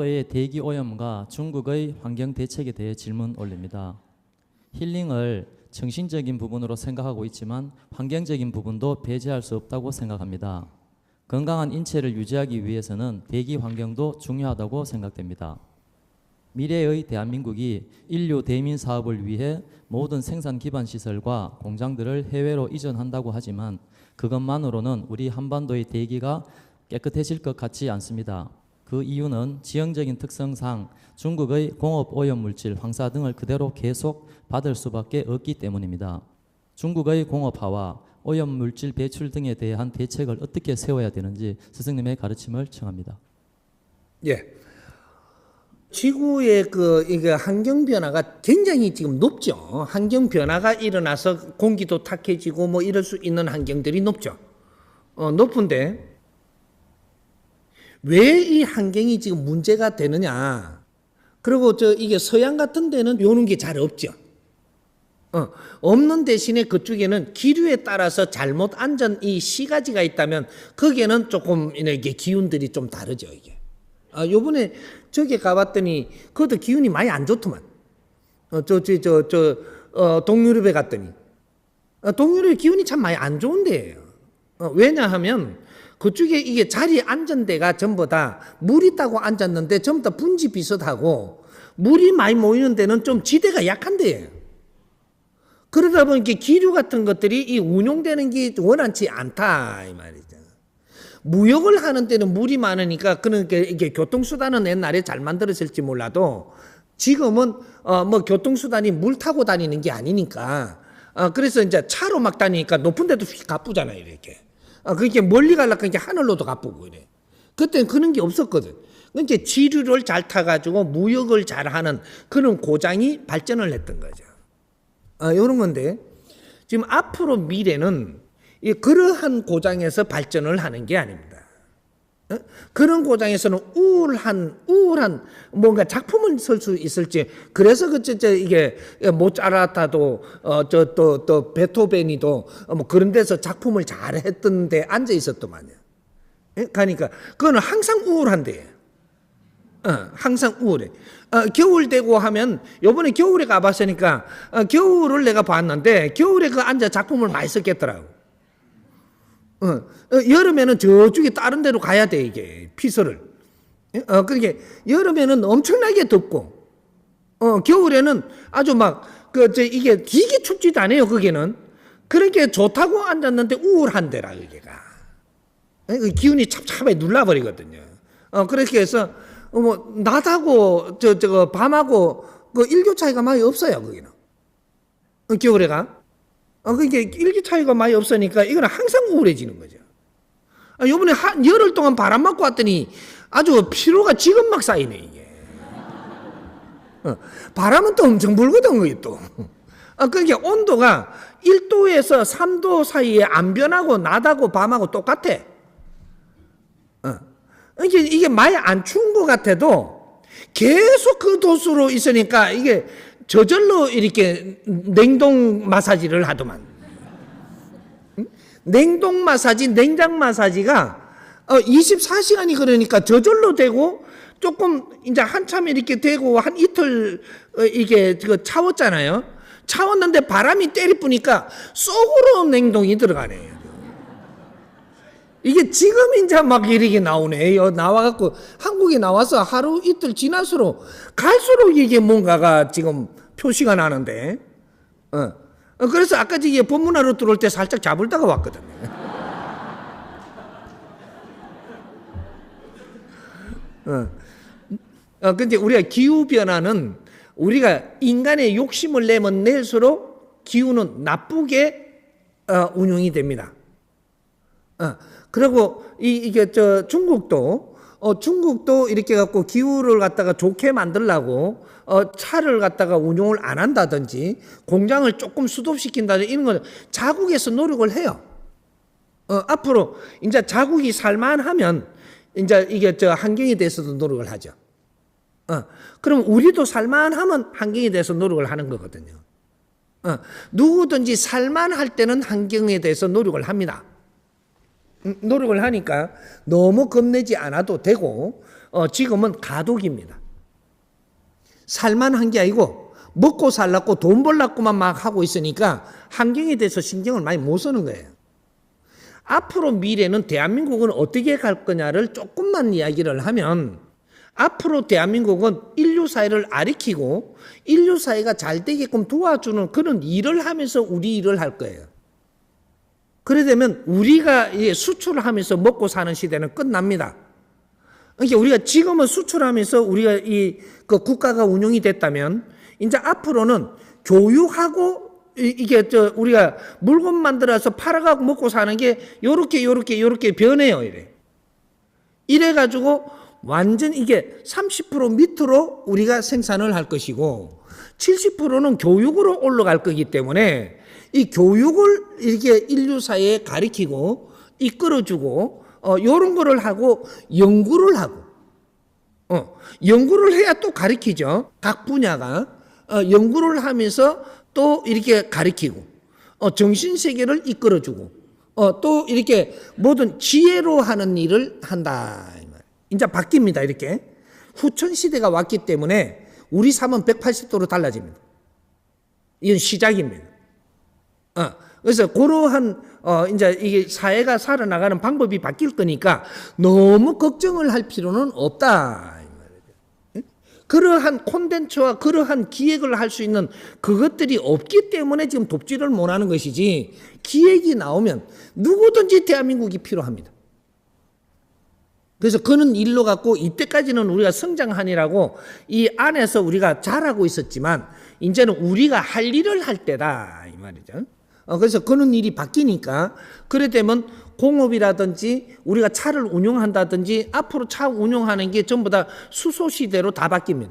의 대기 오염과 중국의 환경 대책에 대해 질문 올립니다. 힐링을 정신적인 부분으로 생각하고 있지만 환경적인 부분도 배제할 수 없다고 생각합니다. 건강한 인체를 유지하기 위해서는 대기 환경도 중요하다고 생각됩니다. 미래의 대한민국이 인류 대민 사업을 위해 모든 생산 기반 시설과 공장들을 해외로 이전한다고 하지만 그것만으로는 우리 한반도의 대기가 깨끗해질 것 같지 않습니다. 그 이유는 지형적인 특성상 중국의 공업 오염물질, 황사 등을 그대로 계속 받을 수밖에 없기 때문입니다. 중국의 공업화와 오염물질 배출 등에 대한 대책을 어떻게 세워야 되는지 스승님의 가르침을 청합니다. 예. 지구의 이게 환경 변화가 굉장히 지금 높죠. 환경 변화가 일어나서 공기도 탁해지고 뭐 이럴 수 있는 환경들이 높죠. 높은데 왜 이 환경이 지금 문제가 되느냐? 그리고 이게 서양 같은 데는 요런 게 잘 없죠. 없는 대신에 그쪽에는 기류에 따라서 잘못 앉은 이 시가지가 있다면 거기에는 조금 이게 기운들이 좀 다르죠, 이게. 요번에 저기 가봤더니 그것도 기운이 많이 안 좋더만. 동유럽에 갔더니 동유럽의 기운이 참 많이 안 좋은데요. 왜냐하면 그쪽에 이게 자리에 앉은 데가 전부 다 물 있다고 앉았는데 전부 다 분지 비슷하고 물이 많이 모이는 데는 좀 지대가 약한 데예요. 그러다 보니까 기류 같은 것들이 이 운용되는 게 원활치 않다 이 말이죠. 무역을 하는 데는 물이 많으니까 그러니까 이게 교통수단은 옛날에 잘 만들었을지 몰라도 지금은 뭐 교통수단이 물 타고 다니는 게 아니니까 그래서 이제 차로 막 다니니까 높은 데도 휙 가쁘잖아요 이렇게. 그렇게 멀리 가려고 이제 하늘로도 가쁘고 이래. 그때는 그런 게 없었거든. 그러니까 지류를 잘 타가지고 무역을 잘하는 그런 고장이 발전을 했던 거죠. 이런 건데 지금 앞으로 미래는 그러한 고장에서 발전을 하는 게 아닙니다. 그런 고장에서는 우울한 뭔가 작품을 쓸 수 있을지. 그래서 이게 모차르트도 또 베토벤이도 뭐 그런 데서 작품을 잘했던 데 앉아 있었더만요. 그러니까 그거는 항상 우울한데요. 항상 우울해. 겨울 되고 하면 요번에 겨울에 가봤으니까 겨울을 내가 봤는데 겨울에 그 앉아 작품을 많이 썼겠더라고. 여름에는 저쪽에 다른 데로 가야 돼 이게 피서를. 그러니까 여름에는 엄청나게 덥고 겨울에는 아주 막 이게 되게 춥지도 않아요 거기는. 그렇게 좋다고 앉았는데 우울한 데라 여기가. 기운이 찹찹하게 눌러버리거든요. 그렇게 해서 뭐 낮하고 밤하고 그 일교 차이가 많이 없어요 거기는. 겨울에가. 그러니까 일기 차이가 많이 없으니까 이거는 항상 우울해지는 거죠. 요번에 열흘 동안 바람 맞고 왔더니 아주 피로가 지금 막 쌓이네 이게. 바람은 또 엄청 불거든 그게 또. 그러니까 온도가 1도에서 3도 사이에 안 변하고 낮하고 밤하고 똑같아. 그러니까 이게 많이 안 추운 것 같아도 계속 그 도수로 있으니까 이게 저절로 이렇게 냉동 마사지를 하더만. 냉동 마사지, 냉장 마사지가 24시간이 그러니까 저절로 되고 조금 이제 한참 이렇게 되고 한 이틀 이게 차웠잖아요. 차웠는데 바람이 때리쁘니까 속으로 냉동이 들어가네. 이게 지금 이제 막 이렇게 나오네. 나와갖고 한국에 나와서 하루 이틀 지날수록 갈수록 이게 뭔가가 지금 표시가 나는데. 그래서 아까 이게 법문하러 들어올 때 살짝 잡을다가 왔거든요. 근데 우리가 기후변화는 우리가 인간의 욕심을 내면 낼수록 기후는 나쁘게 운용이 됩니다. 그리고 이게 중국도 이렇게 갖고 기후를 갖다가 좋게 만들려고 차를 갖다가 운용을 안 한다든지 공장을 조금 수도시킨다든지 이런 건 자국에서 노력을 해요. 앞으로 이제 자국이 살만하면 이제 이게 환경에 대해서도 노력을 하죠. 그럼 우리도 살만하면 환경에 대해서 노력을 하는 거거든요. 누구든지 살만할 때는 환경에 대해서 노력을 합니다. 노력을 하니까 너무 겁내지 않아도 되고 지금은 가독입니다. 살만한 게 아니고 먹고 살라고 돈 벌라고만 막 하고 있으니까 환경에 대해서 신경을 많이 못 쓰는 거예요. 앞으로 미래는 대한민국은 어떻게 갈 거냐를 조금만 이야기를 하면, 앞으로 대한민국은 인류 사회를 아리키고 인류 사회가 잘 되게끔 도와주는 그런 일을 하면서 우리 일을 할 거예요. 그래 되면 우리가 수출을 하면서 먹고 사는 시대는 끝납니다. 그러니까 우리가 지금은 수출하면서 우리가 그 국가가 운영이 됐다면, 이제 앞으로는 교육하고 이게 우리가 물건 만들어서 팔아가고 먹고 사는 게 요렇게 변해요. 이래 가지고 완전 이게 30% 밑으로 우리가 생산을 할 것이고 70%는 교육으로 올라갈 거기 때문에, 이 교육을 이렇게 인류 사회에 가리키고 이끌어주고 요런 거를 하고 연구를 하고, 연구를 해야 또 가리키죠. 각 분야가 연구를 하면서 또 이렇게 가리키고 정신세계를 이끌어주고 또 이렇게 모든 지혜로 하는 일을 한다. 이제 바뀝니다. 이렇게 후천시대가 왔기 때문에 우리 삶은 180도로 달라집니다. 이건 시작입니다. 그래서 그러한 이제 이게 사회가 살아나가는 방법이 바뀔 거니까 너무 걱정을 할 필요는 없다. 그러한 콘텐츠와 그러한 기획을 할 수 있는 그것들이 없기 때문에 지금 돕지를 못하는 것이지, 기획이 나오면 누구든지 대한민국이 필요합니다. 그래서 그는 일로 갖고 이때까지는 우리가 성장하니라고 이 안에서 우리가 잘하고 있었지만 이제는 우리가 할 일을 할 때다 이 말이죠. 그래서 그런 일이 바뀌니까, 그래 되면 공업이라든지 우리가 차를 운영한다든지 앞으로 차 운영하는 게 전부 다 수소시대로 다 바뀝니다.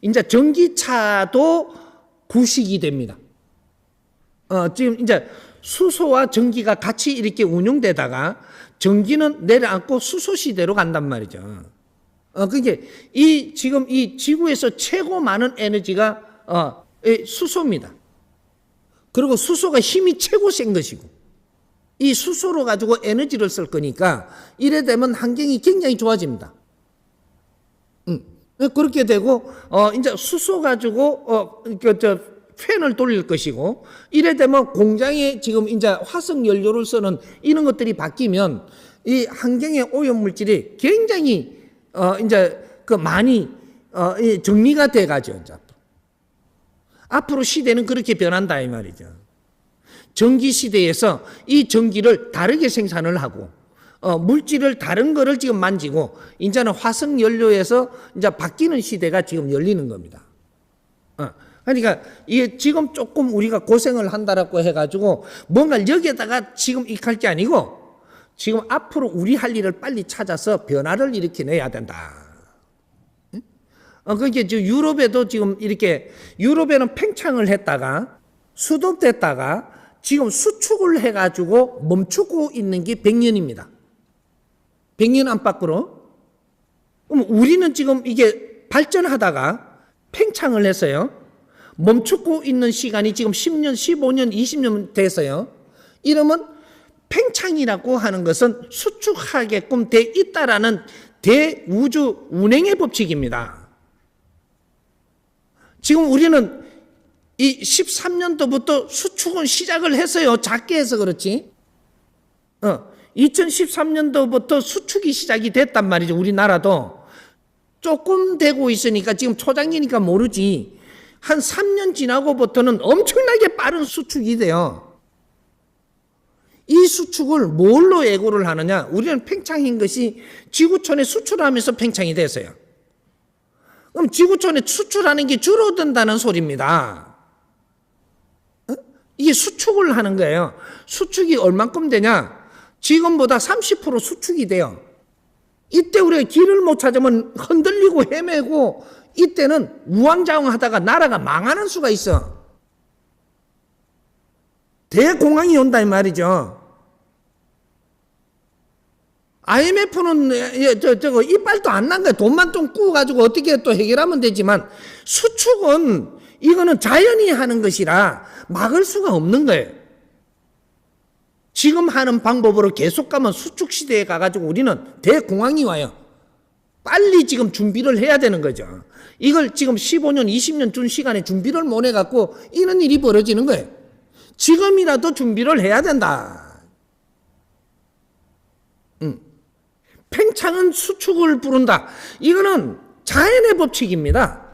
이제 전기차도 구식이 됩니다. 지금 이제 수소와 전기가 같이 이렇게 운영되다가 전기는 내려앉고 수소시대로 간단 말이죠. 그게 지금 이 지구에서 최고 많은 에너지가 수소입니다. 그리고 수소가 힘이 최고 센 것이고, 이 수소로 가지고 에너지를 쓸 거니까 이래 되면 환경이 굉장히 좋아집니다. 그렇게 되고 이제 수소 가지고 팬을 돌릴 것이고, 이래 되면 공장에 지금 이제 화석 연료를 쓰는 이런 것들이 바뀌면 이 환경의 오염 물질이 굉장히 이제 많이 정리가 돼 가죠. 앞으로 시대는 그렇게 변한다 이 말이죠. 전기 시대에서 이 전기를 다르게 생산을 하고 물질을 다른 거를 지금 만지고, 이제는 화석 연료에서 이제 바뀌는 시대가 지금 열리는 겁니다. 그러니까 이게 지금 조금 우리가 고생을 한다라고 해가지고 뭔가 여기에다가 지금 익할 게 아니고, 지금 앞으로 우리 할 일을 빨리 찾아서 변화를 일으켜내야 된다. 그게 유럽에도 지금 이렇게, 유럽에는 팽창을 했다가 수도됐다가 지금 수축을 해가지고 멈추고 있는 게 100년입니다. 100년 안팎으로. 그럼 우리는 지금 이게 발전하다가 팽창을 했어요. 멈추고 있는 시간이 지금 10년, 15년, 20년 됐어요. 이러면 팽창이라고 하는 것은 수축하게끔 돼 있다라는 대우주 운행의 법칙입니다. 지금 우리는 이 13년도부터 수축은 시작을 했어요. 작게 해서 그렇지. 2013년도부터 수축이 시작이 됐단 말이죠. 우리나라도 조금 되고 있으니까 지금 초장기니까 모르지. 한 3년 지나고부터는 엄청나게 빠른 수축이 돼요. 이 수축을 뭘로 예고를 하느냐? 우리는 팽창인 것이 지구촌에 수출하면서 팽창이 됐어요. 그럼 지구촌에 수출하는 게 줄어든다는 소리입니다. 이게 수축을 하는 거예요. 수축이 얼만큼 되냐? 지금보다 30% 수축이 돼요. 이때 우리가 길을 못 찾으면 흔들리고 헤매고, 이때는 우왕좌왕하다가 나라가 망하는 수가 있어. 대공황이 온다 이 말이죠. IMF는 저거 이빨도 안 난 거야. 돈만 좀 꾸가지고 어떻게 또 해결하면 되지만, 수축은 이거는 자연이 하는 것이라 막을 수가 없는 거예요. 지금 하는 방법으로 계속 가면 수축시대에 가가지고 우리는 대공황이 와요. 빨리 지금 준비를 해야 되는 거죠. 이걸 지금 15년, 20년 준 시간에 준비를 못 해갖고 이런 일이 벌어지는 거예요. 지금이라도 준비를 해야 된다. 팽창은 수축을 부른다. 이거는 자연의 법칙입니다.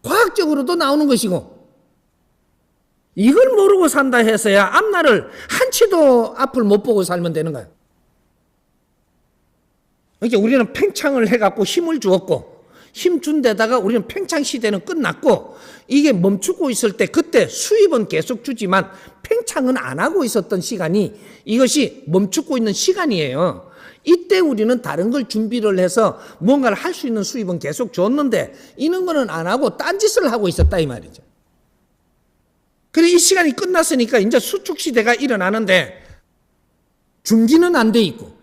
과학적으로도 나오는 것이고, 이걸 모르고 산다 해서야 앞날을 한치도 앞을 못 보고 살면 되는 거예요. 그러니까 우리는 팽창을 해갖고 힘을 주었고, 힘 준 데다가 우리는 팽창 시대는 끝났고, 이게 멈추고 있을 때 그때 수입은 계속 주지만 팽창은 안 하고 있었던 시간이 이것이 멈추고 있는 시간이에요. 이때 우리는 다른 걸 준비를 해서 뭔가를 할 수 있는 수입은 계속 줬는데 이런 거는 안 하고 딴짓을 하고 있었다 이 말이죠. 그래 이 시간이 끝났으니까 이제 수축 시대가 일어나는데 준비는 안 돼 있고,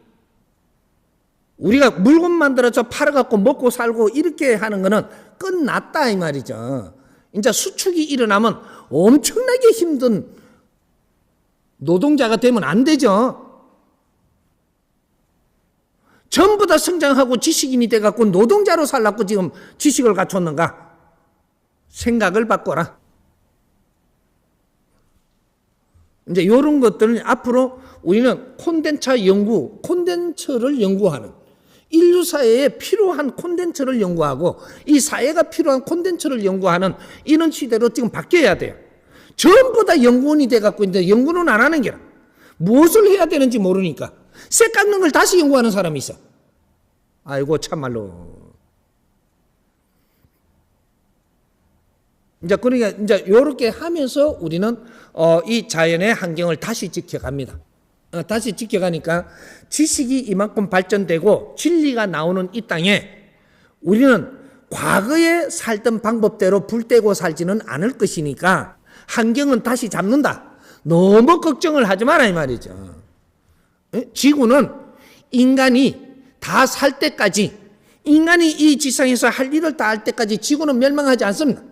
우리가 물건 만들어서 팔아갖고 먹고 살고 이렇게 하는 거는 끝났다 이 말이죠. 이제 수축이 일어나면 엄청나게 힘든 노동자가 되면 안 되죠. 전부 다 성장하고 지식인이 돼갖고 노동자로 살라고 지금 지식을 갖췄는가? 생각을 바꿔라. 이제 이런 것들은 앞으로 우리는 콘텐츠를 연구하는, 인류 사회에 필요한 콘텐츠를 연구하고 이 사회가 필요한 콘텐츠를 연구하는 이런 시대로 지금 바뀌어야 돼요. 전부 다 연구원이 돼갖고 이제 연구는 안 하는 게라. 무엇을 해야 되는지 모르니까 쇠 깎는 걸 다시 연구하는 사람이 있어. 아이고 참말로. 이제 그러니까 이제 이렇게 하면서 우리는 이 자연의 환경을 다시 지켜갑니다. 다시 지켜가니까 지식이 이만큼 발전되고 진리가 나오는 이 땅에 우리는 과거에 살던 방법대로 불 떼고 살지는 않을 것이니까 환경은 다시 잡는다. 너무 걱정을 하지 마라 이 말이죠. 지구는 인간이 다 살 때까지, 인간이 이 지상에서 할 일을 다 할 때까지 지구는 멸망하지 않습니다.